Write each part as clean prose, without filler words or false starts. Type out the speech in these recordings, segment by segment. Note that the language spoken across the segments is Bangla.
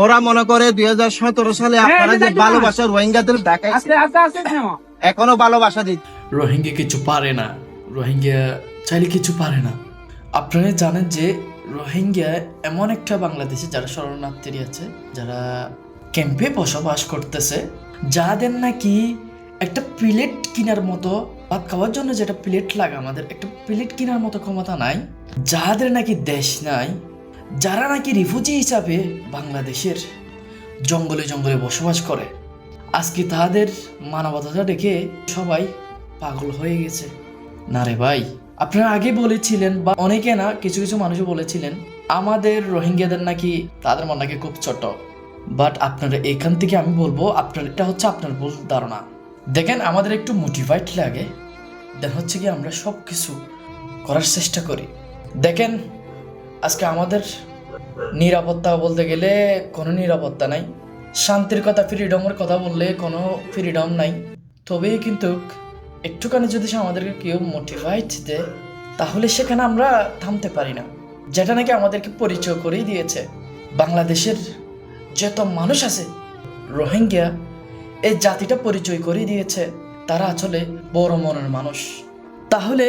ওরা মনে করে 2017 সালে আপনারা যে ভালোবাসা রোহিঙ্গাদের দেখাইছে, এখনো ভালোবাসা দিচ্ছে। রোহিঙ্গা কিছু পারে না, রোহিঙ্গা চাইলে কিছু পারে না। আপনারা জানেন যে রোহিঙ্গা এমন একটা বাংলাদেশে যারা শরণার্থী আছে, যারা ক্যাম্পে বসবাস করতেছে, যাদের নাকি একটা প্লেট কেনার মতো, ভাত খাওয়ার জন্য যেটা প্লেট লাগে আমাদের, একটা প্লেট কেনার মতো ক্ষমতা নাই, যাদের নাকি দেশ নাই, যারা নাকি রিফিউজি হিসাবে বাংলাদেশের জঙ্গলে জঙ্গলে বসবাস করে, আজকে তাদের মানবতাটা দেখে সবাই পাগল হয়ে গেছে। না রে ভাই, আপনারা আগে বলেছিলেন, বা অনেকে না, কিছু কিছু মানুষও বলেছিলেন আমাদের রোহিঙ্গাদের নাকি তাদের মন নাকি খুব ছোট। বাট আপনারা এখান থেকে আমি বলবো, আপনার এটা হচ্ছে আপনার ভুল ধারণা। দেখেন, আমাদের একটু মোটিভেট লাগে, দেন হচ্ছে কি আমরা সব কিছু করার চেষ্টা করি। দেখেন, আজকে আমাদের নিরাপত্তা বলতে গেলে কোনো নিরাপত্তা নাই, শান্তির কথা, ফ্রিডমের কথা বললে কোনো ফ্রিডম নাই। তবেই কিন্তু একটুখানি যদি আমাদেরকে কেউ মোটিভেট দেয়, তাহলে সেখানে আমরা থামতে পারি না। যেটা নাকি আমাদেরকে পরিচয় করেই দিয়েছে বাংলাদেশের যত মানুষ আছে, রোহিঙ্গা এই জাতিটা পরিচয় করে দিয়েছে তারা আসলে বড় মনের মানুষ। তাহলে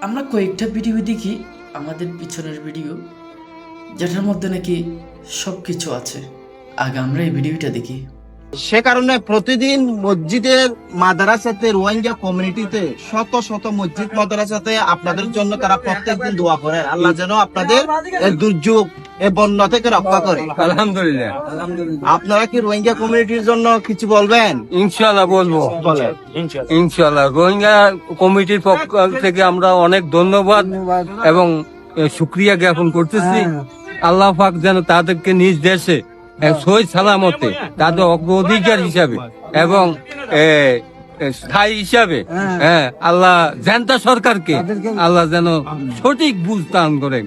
আমরা কয়েকটা ভিডিও দেখি, আমাদের পিছনের ভিডিও, যেটার মধ্যে নাকি সব কিছু আছে। আগে আমরা এই ভিডিওটা দেখি। সে কারণে প্রতিদিন মসজিদের মাদ্রাসাতে, রোহিঙ্গা কমিউনিটিতে শত শত মসজিদ মাদ্রাসাতে আপনাদের জন্য তারা প্রত্যেকদিন দোয়া করে, আল্লাহ যেন আপনাদের এই দুর্যোগ, এই বন্যা থেকে রক্ষা করে। আলহামদুলিল্লাহ। আপনারা কি রোহিঙ্গা কমিউনিটির জন্য কিছু বলবেন? ইনশাআল্লাহ বলবো, বলেন। ইনশাআল্লাহ। রোহিঙ্গা কমিটির পক্ষ থেকে আমরা অনেক ধন্যবাদ এবং শুকরিয়া জ্ঞাপন করতেছি। আল্লাহ পাক যেন তাদেরকে নিজ দেশে সই সালামতে, তাদের অগ্রাধিকার হিসাবে এবং স্থায়ী হিসাবে, আল্লাহ জান্তা সরকারকে আল্লাহ যেন সঠিক বুঝ দান করেন।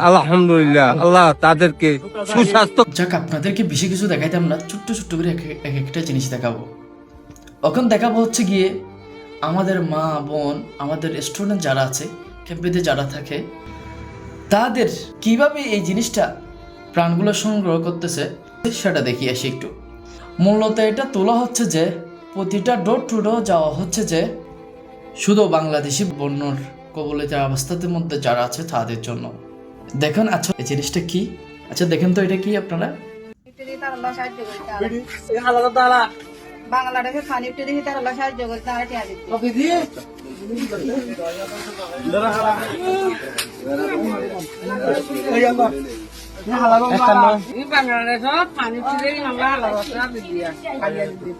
আলহামদুলিল্লাহ, আল্লাহ তাদেরকে সুস্বাস্থ্য। যাক, আপনাদেরকে বেশি কিছু দেখাইতাম না, ছোট্ট ছোট্ট করে এক একটা জিনিস দেখাবো। এখন দেখাবো হচ্ছে গিয়ে আমাদের মা বোন, আমাদের স্টুডেন্ট যারা আছে, ক্যাম্পেতে যারা থাকে, তাদের কিভাবে এই জিনিসটা প্রাণগুলো সংগ্রহ করতেছে সেটা দেখি আসি একটু। মূলত এটা তোলা হচ্ছে যে প্রতিটা ডোর টু ডোর যাওয়া হচ্ছে যে শুধু বাংলাদেশি বন্যার কবলিত অবস্থার মধ্যে যারা আছে তাদের জন্য। দেখেন, আচ্ছা এই জিনিসটা কি? আচ্ছা দেখেন তো, এটা কি আপনারা? বাংলাদেশের পানি উঠে দেখি তার আল্লাহ সাহায্য করতে আর টিয়া দিতে। বাংলাদেশত পানি উঠে দেখি আল্লাহ আল্লাহ দিয়া কালিয়া দিতে।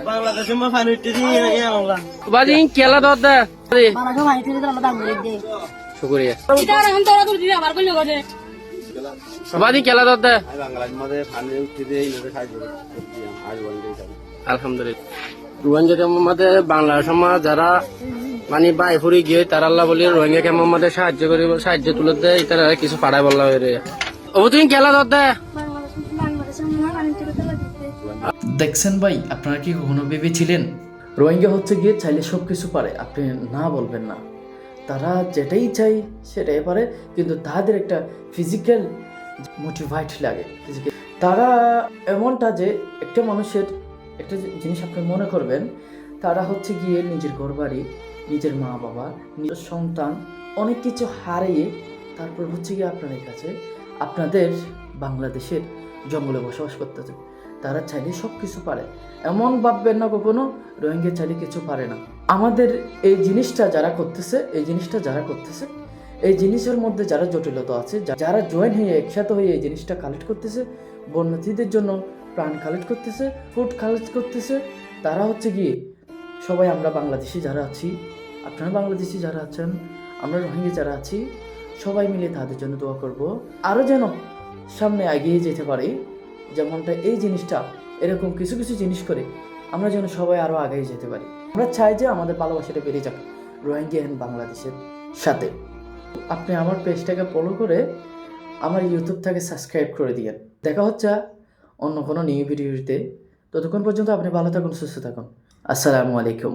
বাংলাদেশের মা পানি উঠে দিয়ে বাদি কেলা দদ দে বাংলাদেশের পানি উঠে তার আল্লাহ দাম করে দে। শুকরিয়া। এটা এখন তোরা তুই দিবি আবার কইলো গজে। বাদি কেলা দদ দে বাংলাদেশের মধ্যে পানি উঠে দিয়ে ইনরে সাহায্য করতে আজ বলতে আলহামদুলিল্লাহ। রোহিঙ্গা আমাদের বাংলাদেশ সমাজ যারা মানে বাইফুরি গিয়ে তারা আল্লাহ বলি রোহিঙ্গা কেমন আমাদের সাহায্য করিব, সাহায্য তুলে দেয়, তারা কিছু পাড়ায় বললা হয়ে রে। ও তুই কেলা দদ দে। দেখছেন ভাই, আপনারা কি কখনো ভেবেছিলেন রোহিঙ্গা হচ্ছে গিয়ে চাইলে সব কিছু পারে? আপনি না বলবেন না, তারা যেটাই চাই সেটাই পারে, কিন্তু তাদের একটা ফিজিক্যাল মোটিভেট লাগে। তারা এমনটা যে একটা মানুষের একটা জিনিস আপনি মনে করবেন, তারা হচ্ছে গিয়ে নিজের ঘরবাড়ি, নিজের মা বাবা, নিজের সন্তান অনেক কিছু হারিয়ে তারপর হচ্ছে গিয়ে আপনাদের কাছে আপনাদের বাংলাদেশের জঙ্গলে বসবাস করতেছে। তারা চাইলে সব কিছু পারে, এমন ভাববেন না কখনো রোহিঙ্গা চাইলে কিছু পারে না। আমাদের এই জিনিসটা যারা করতেছে, এই জিনিসের মধ্যে যারা জটিলতা আছে, যারা জয়েন হয়ে একসাথে হয়ে এই জিনিসটা কালেক্ট করতেছে, বন্যতীদের জন্য প্রাণ কালেক্ট করতেছে, ফুড কালেক্ট করতেছে, তারা হচ্ছে গিয়ে সবাই আমরা বাংলাদেশি যারা আছি, আপনারা বাংলাদেশি যারা আছেন, আমরা রোহিঙ্গা যারা আছি, সবাই মিলে তাদের জন্য দোয়া করব, আরও যেন সামনে এগিয়ে যেতে পারি। যেমনটা এই জিনিসটা, এরকম কিছু কিছু জিনিস করে আমরা যেন সবাই আরও এগিয়ে যেতে পারি। আমরা চাই যে আমাদের ভালোবাসাটা বেড়ে যাক রোহিঙ্গা এন্ড বাংলাদেশের সাথে। আপনি আমার পেজটাকে ফলো করে আমার ইউটিউব থেকে সাবস্ক্রাইব করে দিয়েন। দেখা হচ্ছে অন্য কোনো নিউ ভিডিওতে। ততক্ষণ পর্যন্ত আপনি ভালো থাকুন, সুস্থ থাকুন। আসসালামু আলাইকুম।